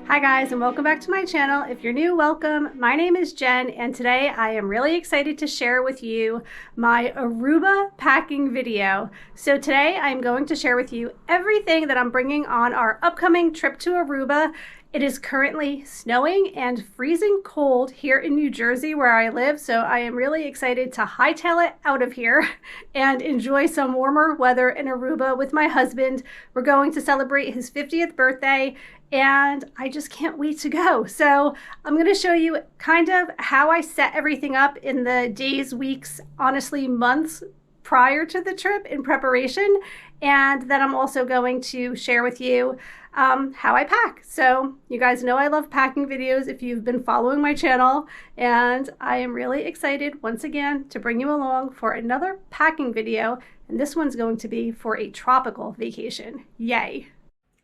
Hi guys, and welcome back to my channel. If you're new, welcome. My name is Jen, and today I am really excited to share with you my Aruba packing video. So today I'm going to share with you everything that I'm bringing on our upcoming trip to Aruba. It is currently snowing and freezing cold here in New Jersey where I live, so I am really excited to hightail it out of here and enjoy some warmer weather in Aruba with my husband. We're going to celebrate his 50th birthday, and I just can't wait to go. So I'm going to show you kind of how I set everything up in the days, weeks, honestly months prior to the trip in preparation. And then I'm also going to share with you how I pack. So you guys know I love packing videos if you've been following my channel, and I am really excited once again to bring you along for another packing video. And this one's going to be for a tropical vacation. Yay.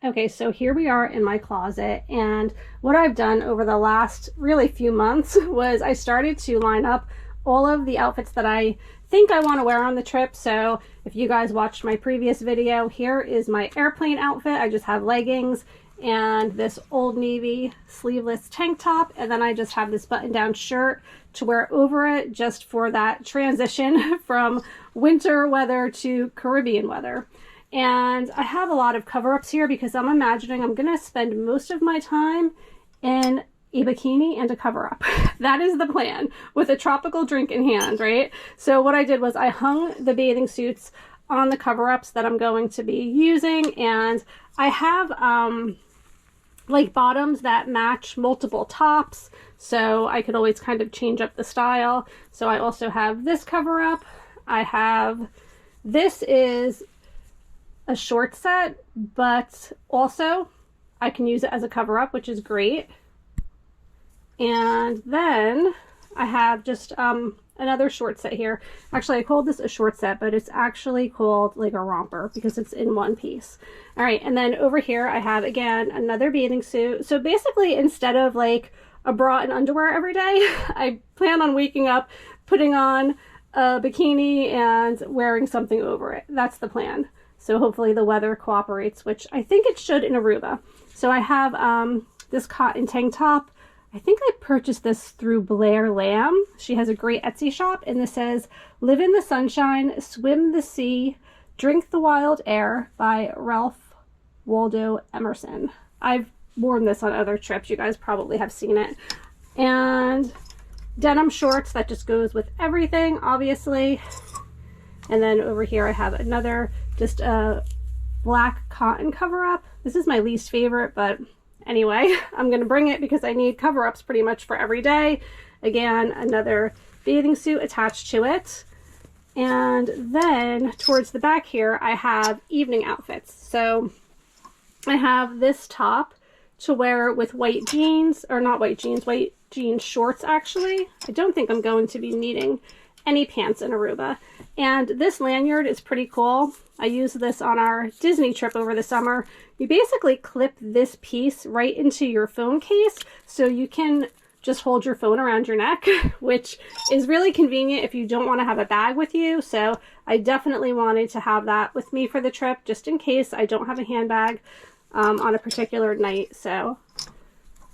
Okay, so here we are in my closet, and what I've done over the last really few months was I started to line up all of the outfits that I think I want to wear on the trip. So if you guys watched my previous video, here is my airplane outfit. I just have leggings and this Old Navy sleeveless tank top, and then I just have this button-down shirt to wear over it just for that transition from winter weather to Caribbean weather. And I have a lot of cover-ups here because I'm imagining I'm going to spend most of my time in a bikini and a cover-up. That is the plan, with a tropical drink in hand, right? So what I did was I hung the bathing suits on the cover-ups that I'm going to be using, and I have like bottoms that match multiple tops, so I could always kind of change up the style. So I also have this cover-up. I have, this is a short set, but also I can use it as a cover-up, which is great. And then I have just another short set here. Actually, I called this a short set, but it's actually called like a romper because it's in one piece. All right, and then over here I have, again, another bathing suit. So basically, instead of like a bra and underwear every day, I plan on waking up, putting on a bikini and wearing something over it. That's the plan. So hopefully the weather cooperates, which I think it should in Aruba. So I have this cotton tank top. I think I purchased this through Blair Lamb. She has a great Etsy shop, and this says, "Live in the Sunshine, Swim the Sea, Drink the Wild Air" by Ralph Waldo Emerson. I've worn this on other trips. You guys probably have seen it. And denim shorts, that just goes with everything, obviously. And then over here I have another, just a black cotton cover-up. This is my least favorite, but anyway, I'm going to bring it because I need cover-ups pretty much for every day. Again, another bathing suit attached to it. And then towards the back here, I have evening outfits. So I have this top to wear with white jeans, or not white jeans, white jean shorts actually. I don't think I'm going to be needing any pants in Aruba. And this lanyard is pretty cool. I used this on our Disney trip over the summer. You basically clip this piece right into your phone case, so you can just hold your phone around your neck, which is really convenient if you don't want to have a bag with you. So I definitely wanted to have that with me for the trip, just in case I don't have a handbag on a particular night. So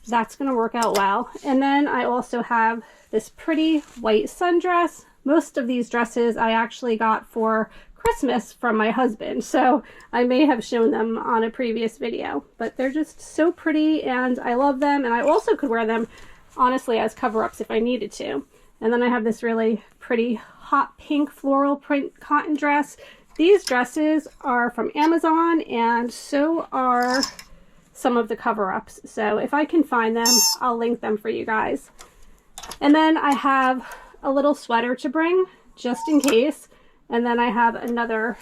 that's going to work out well. And then I also have this pretty white sundress. Most of these dresses I actually got for Christmas from my husband, so I may have shown them on a previous video, but they're just so pretty and I love them, and I also could wear them honestly as cover-ups if I needed to. And then I have this really pretty hot pink floral print cotton dress. These dresses are from Amazon, and so are some of the cover-ups, so if I can find them, I'll link them for you guys. And then I have a little sweater to bring just in case. And then I have another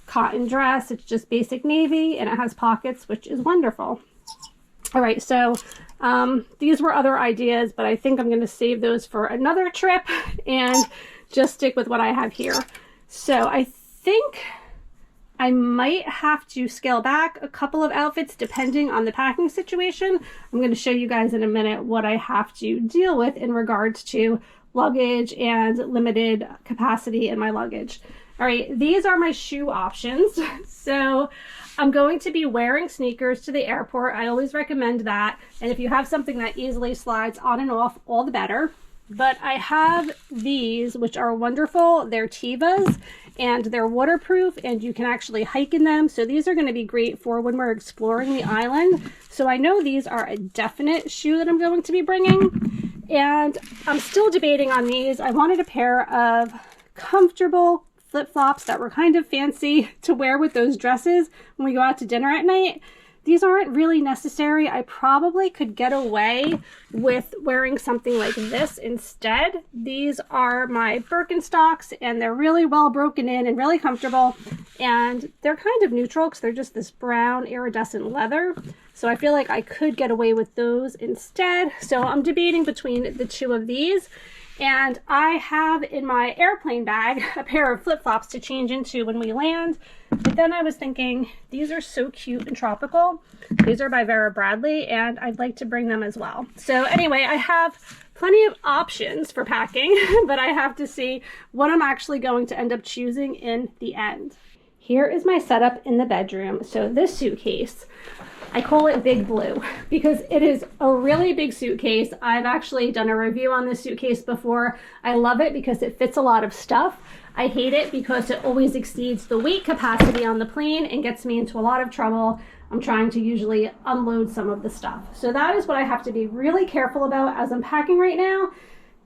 cotton dress. It's just basic navy and it has pockets, which is wonderful. All right, so these were other ideas, but I think I'm going to save those for another trip and just stick with what I have here. So I think I might have to scale back a couple of outfits depending on the packing situation. I'm going to show you guys in a minute what I have to deal with in regards to luggage and limited capacity in my luggage. All right, these are my shoe options. So I'm going to be wearing sneakers to the airport. I always recommend that. And if you have something that easily slides on and off, all the better. But I have these, which are wonderful. They're Tevas, and they're waterproof, and you can actually hike in them. So these are going to be great for when we're exploring the island. So I know these are a definite shoe that I'm going to be bringing. And I'm still debating on these. I wanted a pair of comfortable flip-flops that were kind of fancy to wear with those dresses when we go out to dinner at night. These aren't really necessary. I probably could get away with wearing something like this instead. These are my Birkenstocks, and they're really well broken in and really comfortable. And they're kind of neutral because they're just this brown iridescent leather. So I feel like I could get away with those instead. So I'm debating between the two of these. And I have in my airplane bag a pair of flip-flops to change into when we land. But then I was thinking, these are so cute and tropical. These are by Vera Bradley, and I'd like to bring them as well. So anyway, I have plenty of options for packing, but I have to see what I'm actually going to end up choosing in the end. Here is my setup in the bedroom. So this suitcase, I call it Big Blue because it is a really big suitcase. I've actually done a review on this suitcase before. I love it because it fits a lot of stuff. I hate it because it always exceeds the weight capacity on the plane and gets me into a lot of trouble. I'm trying to usually unload some of the stuff. So that is what I have to be really careful about as I'm packing right now,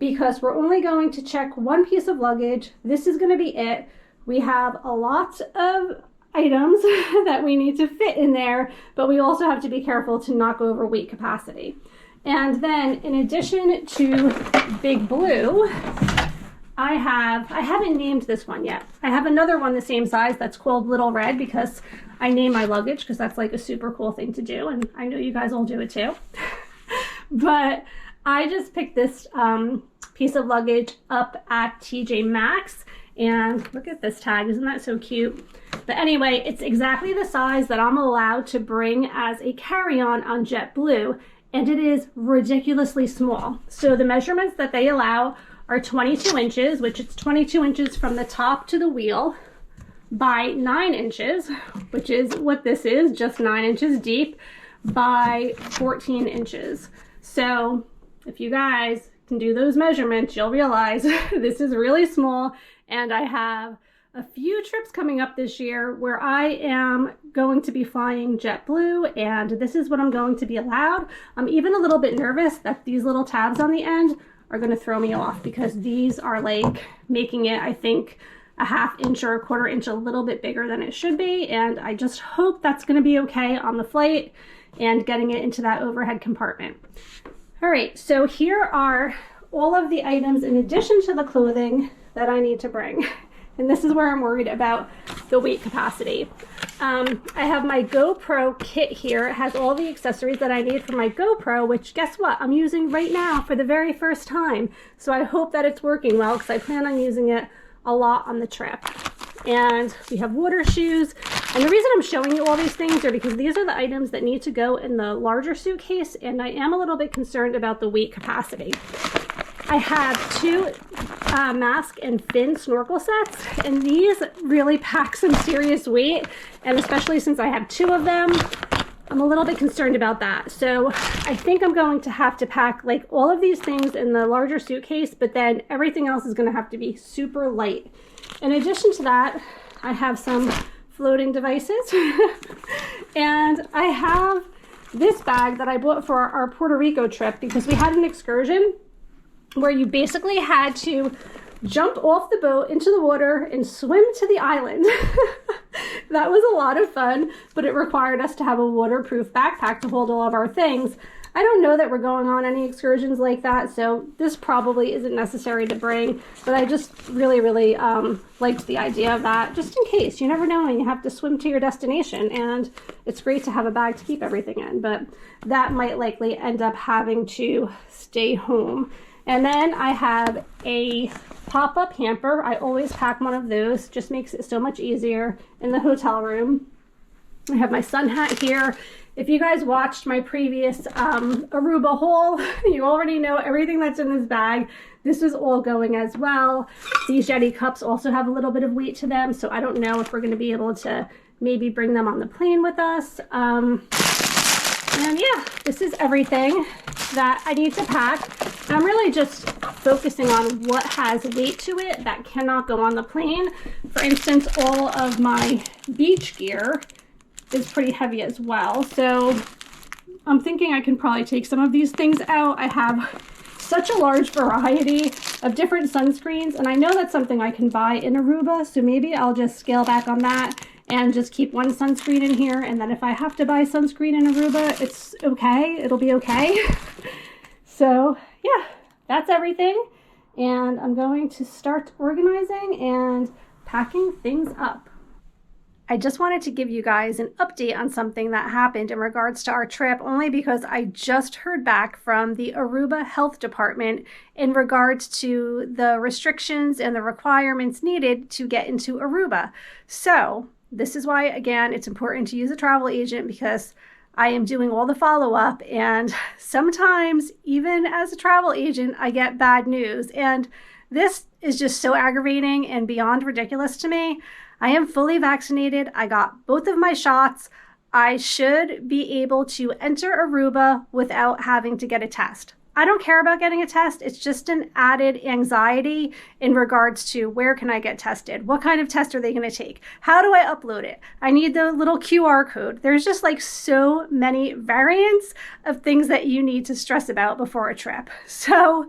because we're only going to check one piece of luggage. This is going to be it. We have a lot of items that we need to fit in there, but we also have to be careful to not go over weight capacity. And then in addition to Big Blue, I haven't named this one yet. I have another one the same size that's called Little Red because I name my luggage because that's like a super cool thing to do, and I know you guys all do it too. But I just picked this piece of luggage up at TJ Maxx, and look at this tag, isn't that so cute? But anyway, it's exactly the size that I'm allowed to bring as a carry-on on JetBlue, and it is ridiculously small. So the measurements that they allow are 22 inches, which is 22 inches from the top to the wheel, by 9 inches, which is what this is, just 9 inches deep, by 14 inches. So if you guys can do those measurements, you'll realize this is really small, and I have a few trips coming up this year where I am going to be flying JetBlue, and this is what I'm going to be allowed. I'm even a little bit nervous that these little tabs on the end are going to throw me off because these are like making it, I think, a ½ inch or a ¼ inch a little bit bigger than it should be, and I just hope that's going to be okay on the flight and getting it into that overhead compartment. All right, so here are all of the items in addition to the clothing that I need to bring. And this is where I'm worried about the weight capacity. I have my GoPro kit here. It has all the accessories that I need for my GoPro, which guess what? I'm using right now for the very first time. So I hope that it's working well because I plan on using it a lot on the trip. And we have water shoes. And the reason I'm showing you all these things are because these are the items that need to go in the larger suitcase, and I am a little bit concerned about the weight capacity. I have 2 mask and fin snorkel sets, and these really pack some serious weight, and especially since I have 2 of them, I'm a little bit concerned about that. So I think I'm going to have to pack like all of these things in the larger suitcase, but then everything else is going to have to be super light. In addition to that, I have some floating devices and I have this bag that I bought for our Puerto Rico trip because we had an excursion where you basically had to jump off the boat into the water and swim to the island. That was a lot of fun, but it required us to have a waterproof backpack to hold all of our things. I don't know that we're going on any excursions like that, so this probably isn't necessary to bring, but I just really liked the idea of that, just in case. You never know when you have to swim to your destination, and it's great to have a bag to keep everything in, but that might likely end up having to stay home. And then I have a pop-up hamper. I always pack one of those, just makes it so much easier in the hotel room. I have my sun hat here. If you guys watched my previous Aruba haul, you already know everything that's in this bag. This is all going as well. These Yeti cups also have a little bit of weight to them, so I don't know if we're going to be able to maybe bring them on the plane with us. And yeah, this is everything that I need to pack. I'm really just focusing on what has weight to it that cannot go on the plane. For instance, all of my beach gear is pretty heavy as well. So I'm thinking I can probably take some of these things out. I have such a large variety of different sunscreens, and I know that's something I can buy in Aruba, so maybe I'll just scale back on that and just keep one sunscreen in here, and then if I have to buy sunscreen in Aruba, it's okay, it'll be okay. So yeah, that's everything, and I'm going to start organizing and packing things up. I just wanted to give you guys an update on something that happened in regards to our trip, only because I just heard back from the Aruba Health Department in regards to the restrictions and the requirements needed to get into Aruba. So this is why, again, it's important to use a travel agent, because I am doing all the follow-up, and sometimes even as a travel agent, I get bad news, and this is just so aggravating and beyond ridiculous to me. I am fully vaccinated. I got both of my shots. I should be able to enter Aruba without having to get a test. I don't care about getting a test. It's just an added anxiety in regards to where can I get tested? What kind of test are they going to take? How do I upload it? I need the little QR code. There's just like so many variants of things that you need to stress about before a trip. So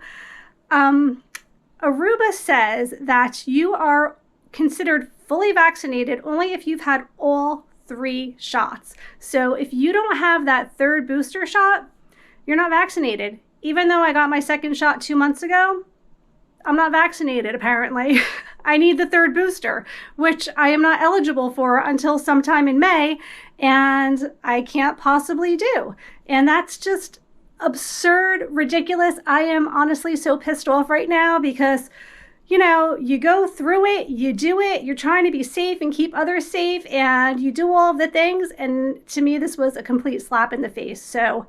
Aruba says that you are considered fully vaccinated only if you've had all 3 shots. So if you don't have that 3rd booster shot, you're not vaccinated. Even though I got my 2nd shot 2 months ago, I'm not vaccinated apparently. I need the 3rd booster, which I am not eligible for until sometime in May, and I can't possibly do. And that's just absurd, ridiculous. I am honestly so pissed off right now because, you know, you go through it, you do it, you're trying to be safe and keep others safe, and you do all of the things. And to me, this was a complete slap in the face. So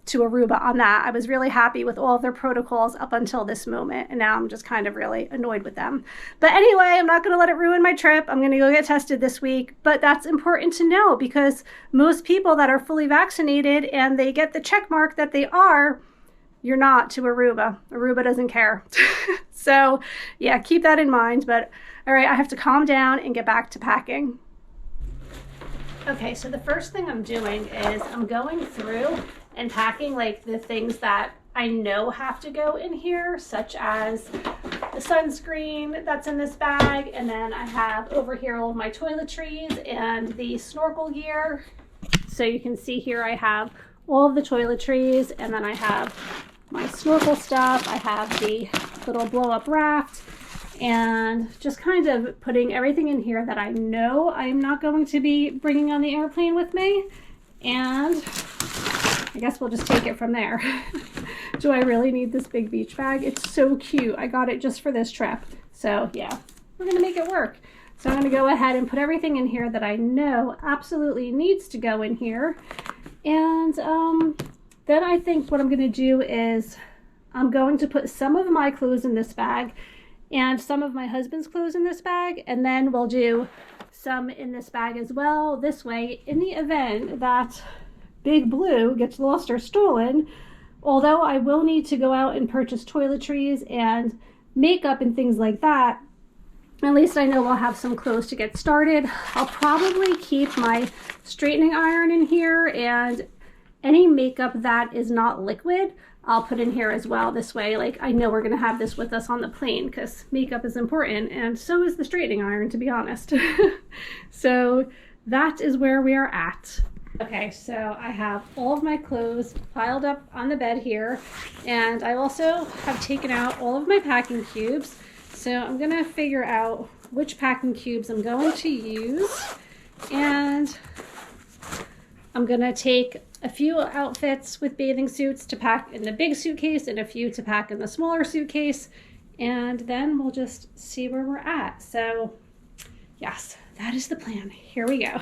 to Aruba on that, I was really happy with all of their protocols up until this moment. And now I'm just kind of really annoyed with them. But anyway, I'm not going to let it ruin my trip. I'm going to go get tested this week. But that's important to know, because most people that are fully vaccinated and they get the check mark that they are, you're not to Aruba. Aruba doesn't care. So yeah, keep that in mind. But all right, I have to calm down and get back to packing. Okay, so the first thing I'm doing is I'm going through and packing like the things that I know have to go in here, such as the sunscreen that's in this bag. And then I have over here all of my toiletries and the snorkel gear. So you can see here I have all of the toiletries, and then I have my snorkel stuff. I have the little blow up raft, and just kind of putting everything in here that I know I'm not going to be bringing on the airplane with me. And I guess we'll just take it from there. Do I really need this big beach bag? It's so cute. I got it just for this trip. So yeah, we're gonna make it work. So I'm gonna go ahead and put everything in here that I know absolutely needs to go in here. And then I think what I'm gonna do is I'm going to put some of my clothes in this bag and some of my husband's clothes in this bag, and then we'll do some in this bag as well. This way, in the event that Big Blue gets lost or stolen, although I will need to go out and purchase toiletries and makeup and things like that, at least I know I'll have some clothes to get started. I'll probably keep my straightening iron in here, and any makeup that is not liquid, I'll put in here as well. This way, like, I know we're gonna have this with us on the plane, because makeup is important, and so is the straightening iron, to be honest. So that is where we are at. Okay, so I have all of my clothes piled up on the bed here, and I also have taken out all of my packing cubes. So I'm gonna figure out which packing cubes I'm going to use, and I'm gonna take a few outfits with bathing suits to pack in the big suitcase and a few to pack in the smaller suitcase, and then we'll just see where we're at. So yes, that is the plan. Here we go.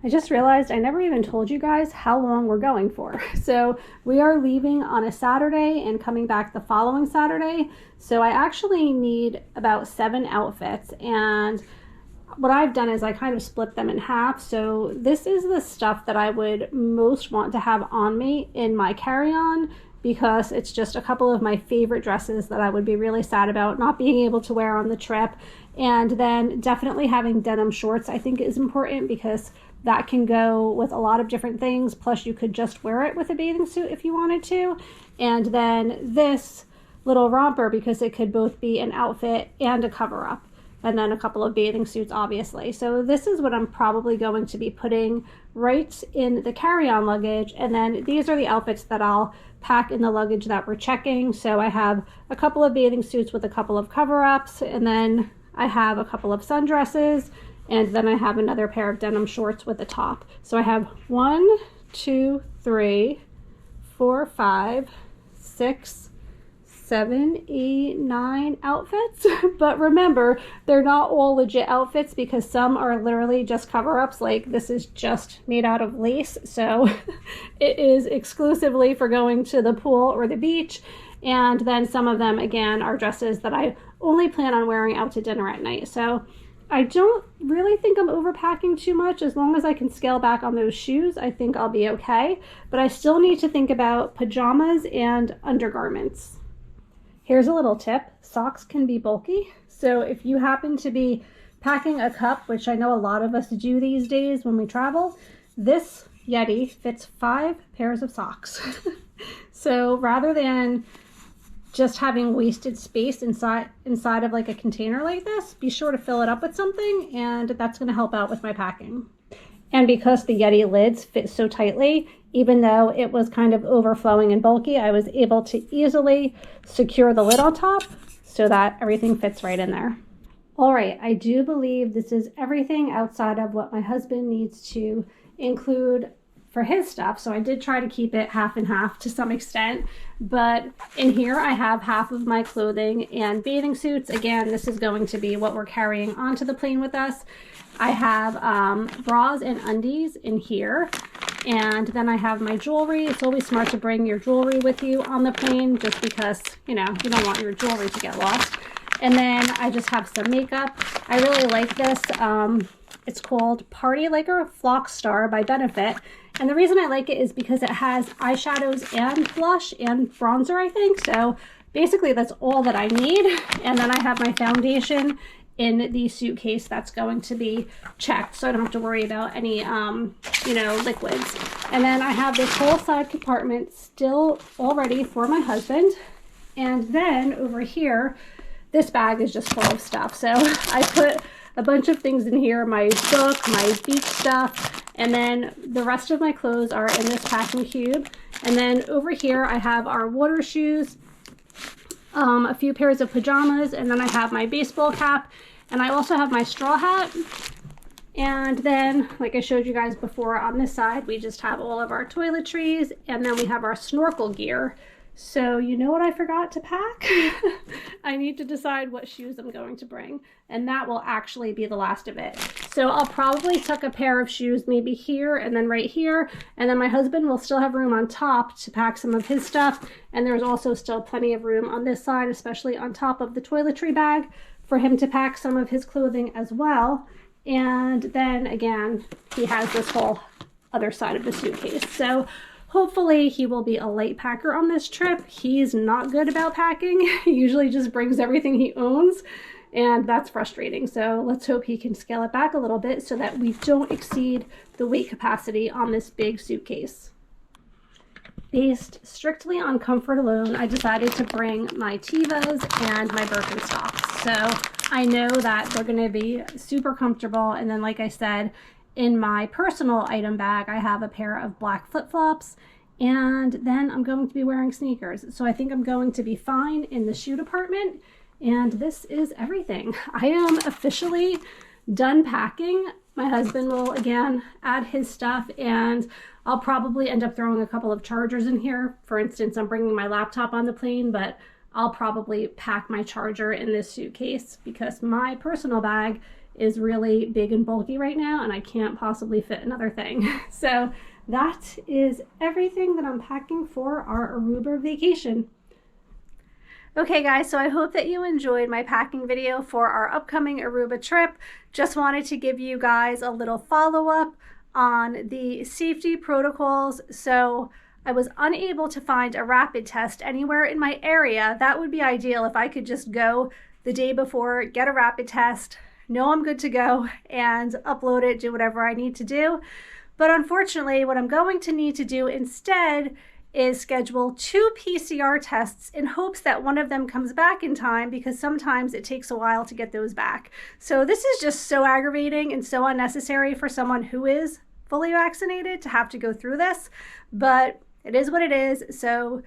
I just realized I never even told you guys how long we're going for. So we are leaving on a Saturday and coming back the following Saturday. So I actually need about 7 outfits, and what I've done is I kind of split them in half. So this is the stuff that I would most want to have on me in my carry-on, because it's just a couple of my favorite dresses that I would be really sad about not being able to wear on the trip. And then definitely having denim shorts I think is important, because that can go with a lot of different things. Plus you could just wear it with a bathing suit if you wanted to. And then this little romper, because it could both be an outfit and a cover up. And then a couple of bathing suits, obviously. So this is what I'm probably going to be putting right in the carry-on luggage. And then these are the outfits that I'll pack in the luggage that we're checking. So I have a couple of bathing suits with a couple of cover-ups, and then I have a couple of sundresses, and then I have another pair of denim shorts with a top. So I have 1, 2, 3, 4, 5, 6, 7, 8, 9 outfits. But remember, they're not all legit outfits, because some are literally just cover-ups. Like this is just made out of lace, so it is exclusively for going to the pool or the beach. And then some of them again are dresses that I only plan on wearing out to dinner at night. So I don't really think I'm overpacking too much. As long as I can scale back on those shoes, I think I'll be okay. But I still need to think about pajamas and undergarments. Here's a little tip. Socks can be bulky. So if you happen to be packing a cup, which I know a lot of us do these days when we travel, this Yeti fits 5 pairs of socks. So rather than just having wasted space inside of like a container like this, be sure to fill it up with something, and that's going to help out with my packing. And because the Yeti lids fit so tightly, even though it was kind of overflowing and bulky, I was able to easily secure the lid on top so that everything fits right in there. All right, I do believe this is everything outside of what my husband needs to include for his stuff. So I did try to keep it half and half to some extent, but in here I have half of my clothing and bathing suits. Again, this is going to be what we're carrying onto the plane with us. I have bras and undies in here, and then I have my jewelry. It's always smart to bring your jewelry with you on the plane, just because, you know, you don't want your jewelry to get lost. And then I just have some makeup. I really like this. It's called Party Like a Flock Star by Benefit. And the reason I like it is because it has eyeshadows and blush and bronzer, I think. So basically that's all that I need. And then I have my foundation in the suitcase that's going to be checked, so I don't have to worry about any, you know, liquids. And then I have this whole side compartment still all ready for my husband. And then over here, this bag is just full of stuff. So I put a bunch of things in here, my book, my beach stuff, and then the rest of my clothes are in this packing cube. And then over here I have our water shoes, a few pairs of pajamas, and then I have my baseball cap, and I also have my straw hat. And then, like I showed you guys before, on this side we just have all of our toiletries, and then we have our snorkel gear. So you know what I forgot to pack? I need to decide what shoes I'm going to bring, and that will actually be the last of it. So I'll probably tuck a pair of shoes maybe here and then right here, and then my husband will still have room on top to pack some of his stuff, and there's also still plenty of room on this side, especially on top of the toiletry bag, for him to pack some of his clothing as well. And then again, he has this whole other side of the suitcase. So hopefully he will be a light packer on this trip. He's not good about packing. He usually just brings everything he owns, and that's frustrating. So let's hope he can scale it back a little bit so that we don't exceed the weight capacity on this big suitcase. Based strictly on comfort alone, I decided to bring my Tevas and my Birkenstocks. So I know that they're going to be super comfortable. And then, like I said, in my personal item bag, I have a pair of black flip-flops, and then I'm going to be wearing sneakers. So I think I'm going to be fine in the shoe department, and this is everything. I am officially done packing. My husband will again add his stuff, and I'll probably end up throwing a couple of chargers in here. For instance, I'm bringing my laptop on the plane, but I'll probably pack my charger in this suitcase because my personal bag is really big and bulky right now, and I can't possibly fit another thing. So that is everything that I'm packing for our Aruba vacation. Okay guys, so I hope that you enjoyed my packing video for our upcoming Aruba trip. Just wanted to give you guys a little follow-up on the safety protocols. So I was unable to find a rapid test anywhere in my area. That would be ideal if I could just go the day before, get a rapid test, know I'm good to go, and upload it, do whatever I need to do. But unfortunately, what I'm going to need to do instead is schedule 2 PCR tests in hopes that one of them comes back in time, because sometimes it takes a while to get those back. So this is just so aggravating and so unnecessary for someone who is fully vaccinated to have to go through this, but it is what it is. So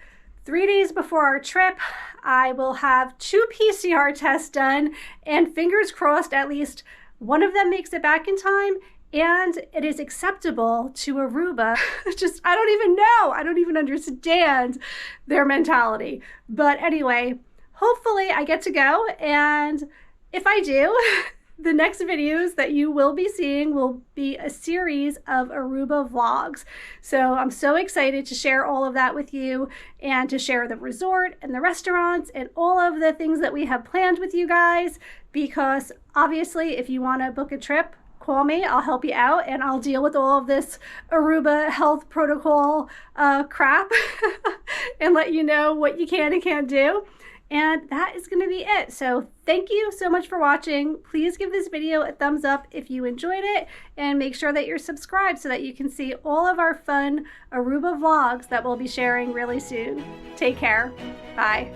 3 days before our trip, I will have 2 PCR tests done, and fingers crossed at least one of them makes it back in time and it is acceptable to Aruba. Just, I don't even know. I don't even understand their mentality. But anyway, hopefully I get to go. And if I do, the next videos that you will be seeing will be a series of Aruba vlogs. So I'm so excited to share all of that with you and to share the resort and the restaurants and all of the things that we have planned with you guys, because obviously if you want to book a trip, call me, I'll help you out, and I'll deal with all of this Aruba health protocol crap and let you know what you can and can't do. And that is going to be it. So thank you so much for watching. Please give this video a thumbs up if you enjoyed it, and make sure that you're subscribed so that you can see all of our fun Aruba vlogs that we'll be sharing really soon. Take care. Bye.